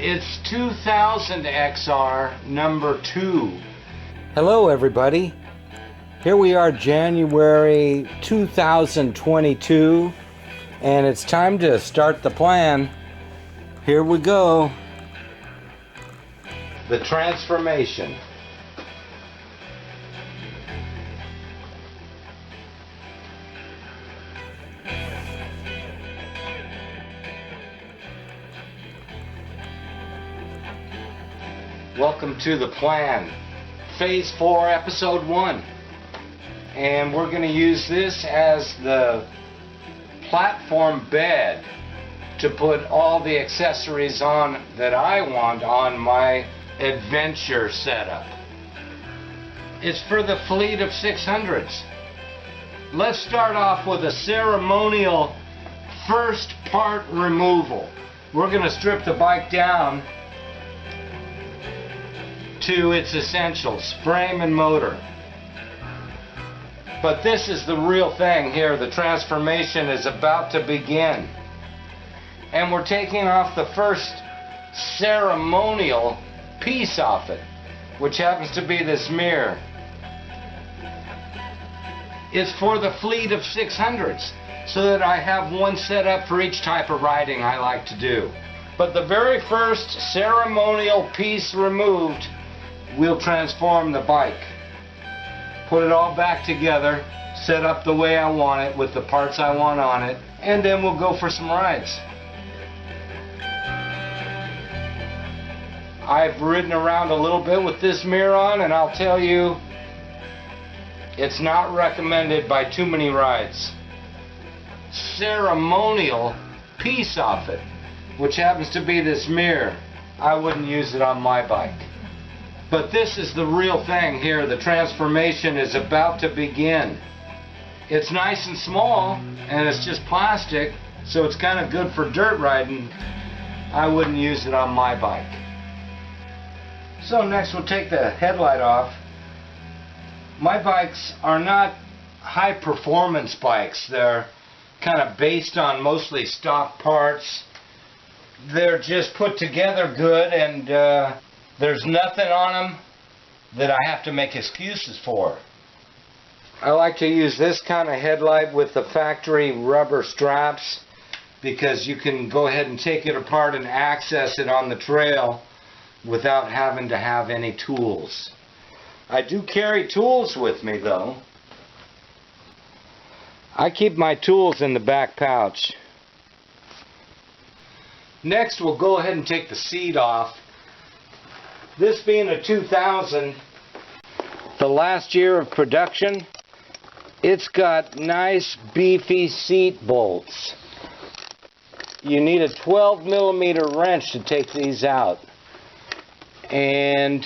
It's 2000 XR number 2. Hello everybody. Here we are, January 2022, and it's time to start the plan. Here we go. The transformation. Welcome to the plan, Phase 4, Episode 1. And we're going to use this as the platform bed to put all the accessories on that I want on my adventure setup. It's for the fleet of 600s. Let's start off with a ceremonial first part removal. We're going to strip the bike down to its essentials, frame and motor. But this is the real thing here. The transformation is about to begin. And we're taking off the first ceremonial piece off it, which happens to be this mirror. It's for the fleet of 600s, so that I have one set up for each type of riding I like to do. But the very first ceremonial piece removed will transform the bike. Put it all back together, set up the way I want it with the parts I want on it, and then we'll go for some rides. I've ridden around a little bit with this mirror on, and I'll tell you, it's not recommended by too many rides. Ceremonial piece off it, which happens to be this mirror, I wouldn't use it on my bike. But this is the real thing here. The transformation is about to begin. It's nice and small, and it's just plastic, so it's kind of good for dirt riding. I wouldn't use it on my bike. So next we'll take the headlight off. My bikes are not high performance bikes. They're kind of based on mostly stock parts. They're just put together good, and there's nothing on them that I have to make excuses for. I like to use this kind of headlight with the factory rubber straps because you can go ahead and take it apart and access it on the trail without having to have any tools. I do carry tools with me though. I keep my tools in the back pouch. Next we'll go ahead and take the seat off. This being a 2000, the last year of production, it's got nice beefy seat bolts. You need a 12mm wrench to take these out. And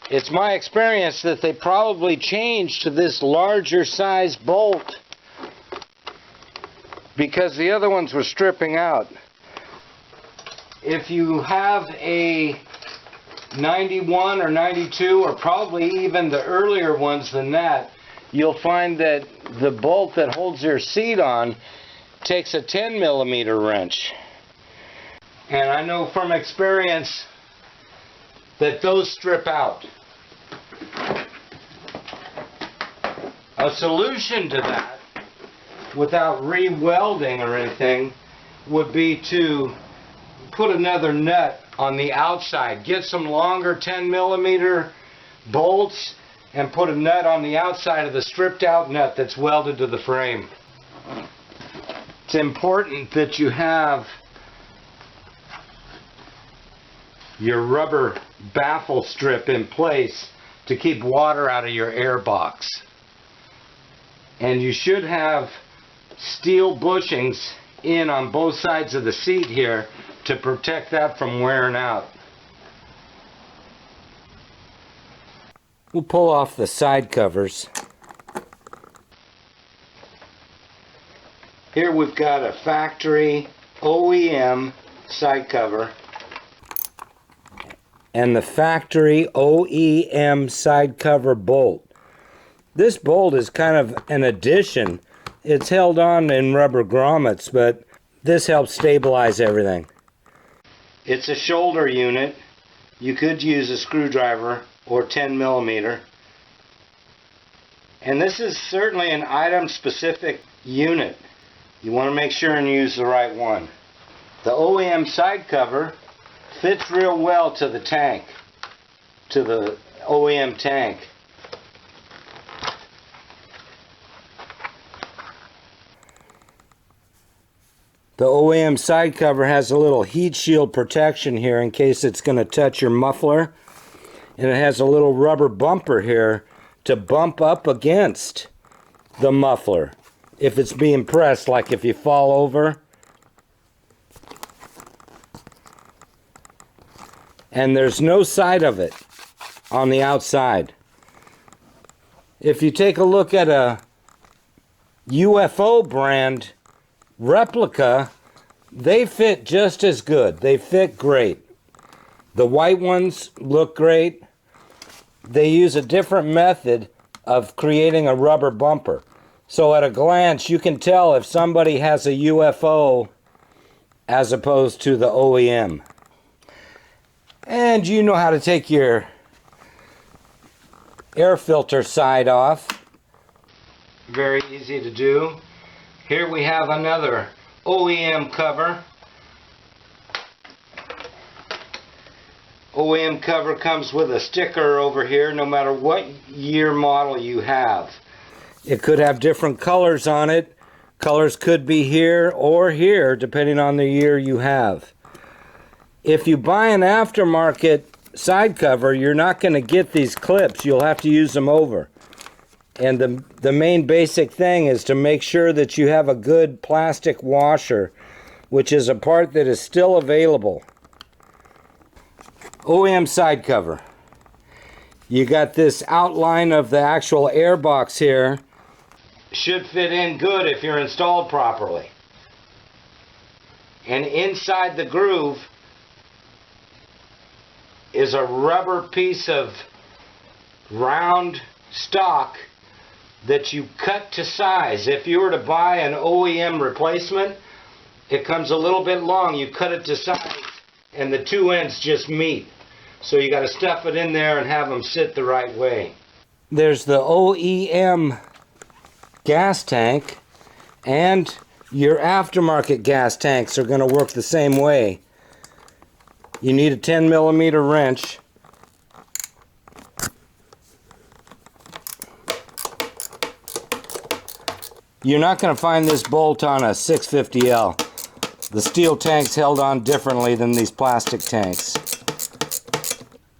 it's my experience that they probably changed to this larger size bolt because the other ones were stripping out. If you have a 91 or 92, or probably even the earlier ones than that, you'll find that the bolt that holds your seat on takes a 10mm wrench. And I know from experience that those strip out. A solution to that, without re-welding or anything, would be to put another nut on the outside. Get some longer 10mm bolts and put a nut on the outside of the stripped out nut that's welded to the frame. It's important that you have your rubber baffle strip in place to keep water out of your air box. And you should have steel bushings in on both sides of the seat here to protect that from wearing out. We'll pull off the side covers. Here we've got a factory OEM side cover. And the factory OEM side cover bolt. This bolt is kind of an addition. It's held on in rubber grommets, but this helps stabilize everything. It's a shoulder unit. You could use a screwdriver or 10 millimeter. And this is certainly an item specific unit. You want to make sure and use the right one. The OEM side cover fits real well to the tank, to the OEM tank. The OEM side cover has a little heat shield protection here in case it's going to touch your muffler. And it has a little rubber bumper here to bump up against the muffler if it's being pressed, like if you fall over. And there's no side of it on the outside. If you take a look at a UFO brand replica, they fit just as good. They fit great. The white ones look great. They use a different method of creating a rubber bumper. So at a glance, you can tell if somebody has a UFO as opposed to the OEM. And you know how to take your air filter side off. Very easy to do. Here we have another OEM cover. OEM cover comes with a sticker over here no matter what year model you have. It could have different colors on it. Colors could be here or here depending on the year you have. If you buy an aftermarket side cover, you're not going to get these clips. You'll have to use them over. And the main basic thing is to make sure that you have a good plastic washer, which is a part that is still available. OEM side cover. You got this outline of the actual air box here. Should fit in good if you're installed properly. And inside the groove is a rubber piece of round stock that you cut to size. If you were to buy an OEM replacement, it comes a little bit long. You cut it to size and the two ends just meet. So you got to stuff it in there and have them sit the right way. There's the OEM gas tank, and your aftermarket gas tanks are going to work the same way. You need a 10 millimeter wrench. You're not going to find this bolt on a 650L. The steel tank's held on differently than these plastic tanks.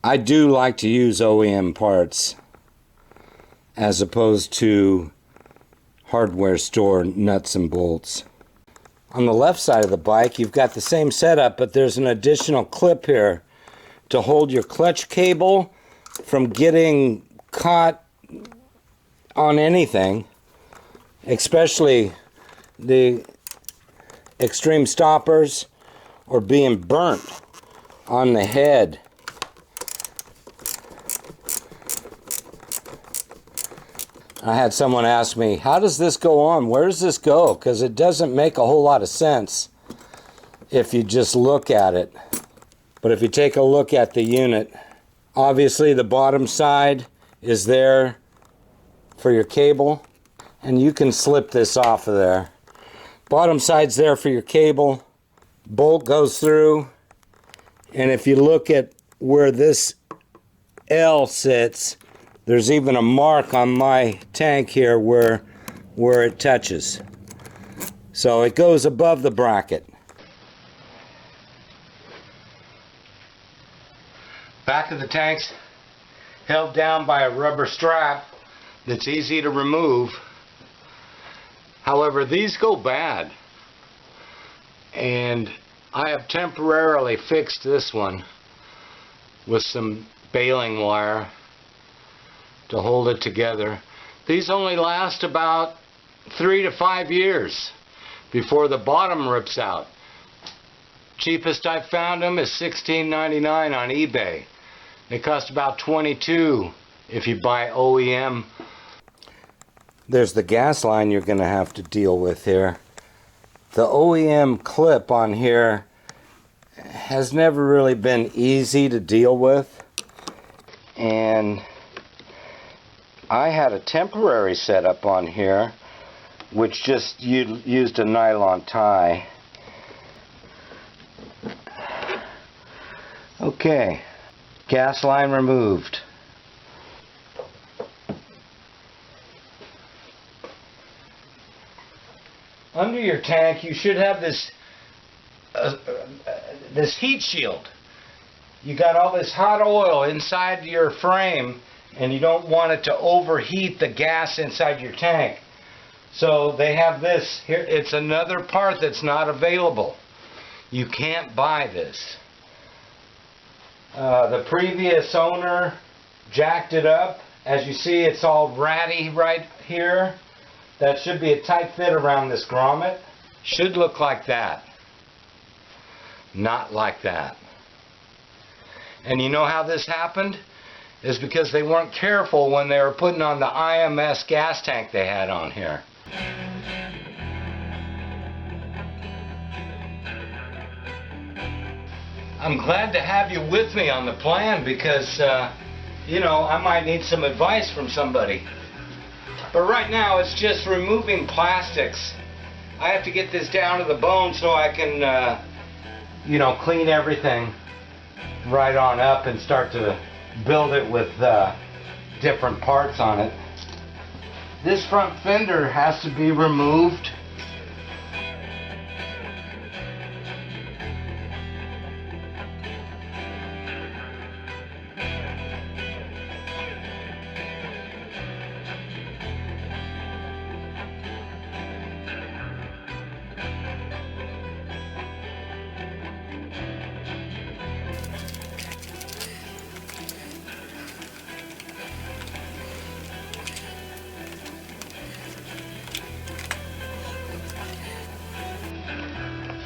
I do like to use OEM parts as opposed to hardware store nuts and bolts. On the left side of the bike, you've got the same setup, but there's an additional clip here to hold your clutch cable from getting caught on anything, especially the extreme stoppers, or being burnt on the head. I had someone ask me, how does this go on? Where does this go? Because it doesn't make a whole lot of sense if you just look at it. But if you take a look at the unit, obviously the bottom side is there for your cable, and you can slip this off of there. Bottom side's there for your cable. Bolt goes through, and if you look at where this L sits, there's even a mark on my tank here where it touches. So it goes above the bracket. Back of the tank's held down by a rubber strap that's easy to remove. However, these go bad, and I have temporarily fixed this one with some baling wire to hold it together. These only last about 3 to 5 years before the bottom rips out. Cheapest I found them is $16.99 on eBay. They cost about $22 if you buy OEM. There's the gas line you're going to have to deal with here. The OEM clip on here has never really been easy to deal with. And I had a temporary setup on here which just used a nylon tie. Okay, gas line removed. Under your tank you should have this heat shield. You got all this hot oil inside your frame and you don't want it to overheat the gas inside your tank. So they have this here. It's another part that's not available. You can't buy this. The previous owner jacked it up. As you see, it's all ratty right here. That should be a tight fit around this grommet. Should look like that. Not like that. And you know how this happened? Is because they weren't careful when they were putting on the IMS gas tank they had on here. I'm glad to have you with me on the plan because, you know, I might need some advice from somebody. But right now it's just removing plastics. I have to get this down to the bone so I can, you know, clean everything right on up and start to build it with different parts on it. This front fender has to be removed.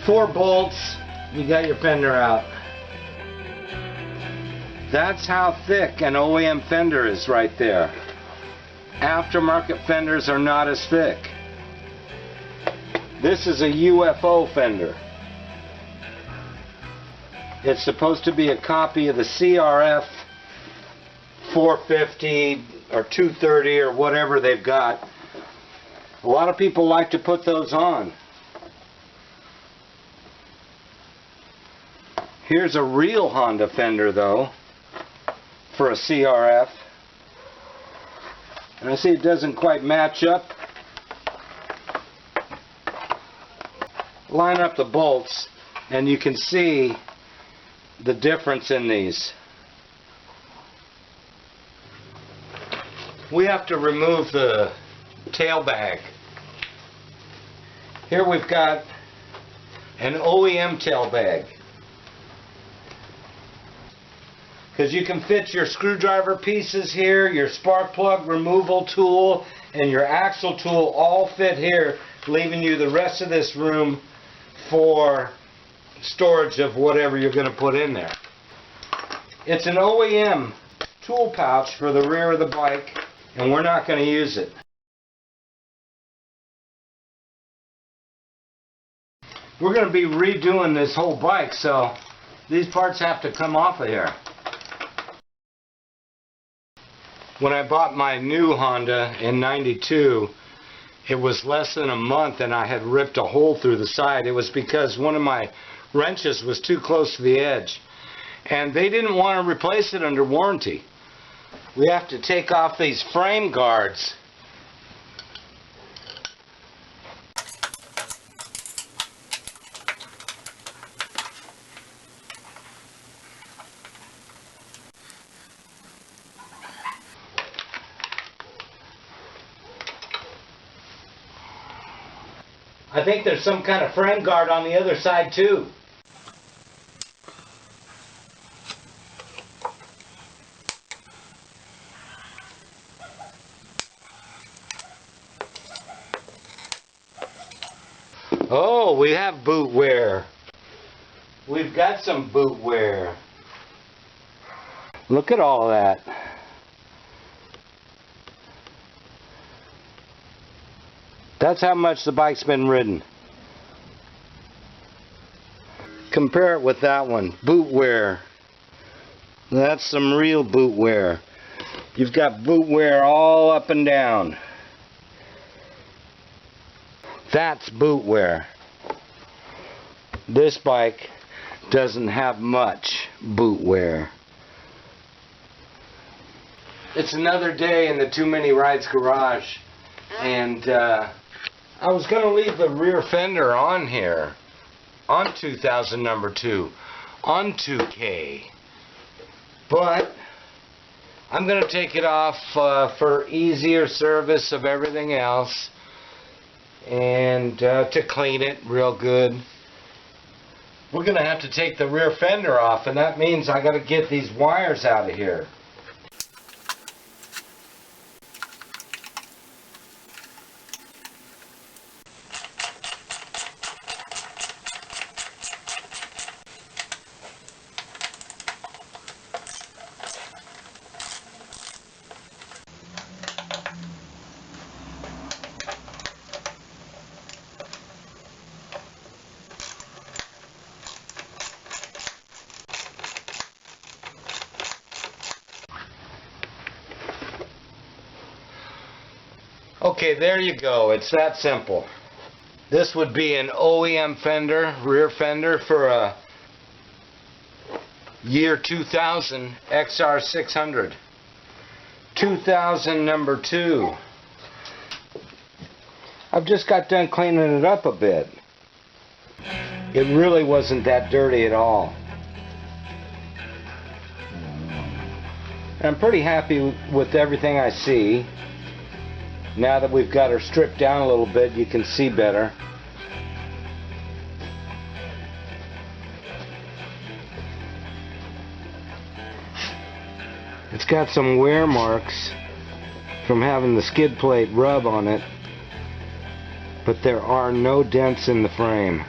Four bolts, you got your fender out. That's how thick an OEM fender is right there. Aftermarket fenders are not as thick. This is a UFO fender. It's supposed to be a copy of the CRF 450 or 230 or whatever they've got. A lot of people like to put those on. Here's a real Honda fender though, for a CRF. And I see it doesn't quite match up. Line up the bolts and you can see the difference in these. We have to remove the tail bag. Here we've got an OEM tail bag. Because you can fit your screwdriver pieces here, your spark plug removal tool, and your axle tool all fit here, leaving you the rest of this room for storage of whatever you're going to put in there. It's an OEM tool pouch for the rear of the bike, and we're not going to use it. We're going to be redoing this whole bike, so these parts have to come off of here. When I bought my new Honda in '92, it was less than a month and I had ripped a hole through the side. It was because one of my wrenches was too close to the edge. And they didn't want to replace it under warranty. We have to take off these frame guards. I think there's some kind of frame guard on the other side too. Oh, we have boot wear. We've got some boot wear. Look at all that. That's how much the bike's been ridden. compare it with that one. Boot wear. That's some real boot wear. You've got boot wear all up and down. That's boot wear. This bike doesn't have much boot wear. It's another day in the Too Many Rides garage, and I was going to leave the rear fender on here, on 2000 number 2, on 2K, but I'm going to take it off for easier service of everything else, and to clean it real good. We're going to have to take the rear fender off, and that means I got to get these wires out of here. Okay, there you go. It's that simple. This would be an OEM fender, rear fender for a year 2000 XR600. 2000 number 2. I've just got done cleaning it up a bit. It really wasn't that dirty at all. I'm pretty happy with everything I see. Now that we've got her stripped down a little bit, you can see better. It's got some wear marks from having the skid plate rub on it, but there are no dents in the frame.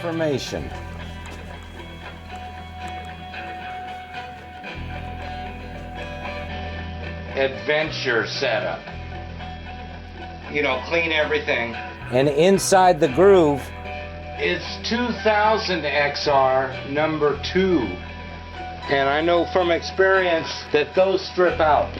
Transformation. Adventure setup. You know, clean everything. And inside the groove, it's 2000 XR number 2. And I know from experience that those strip out.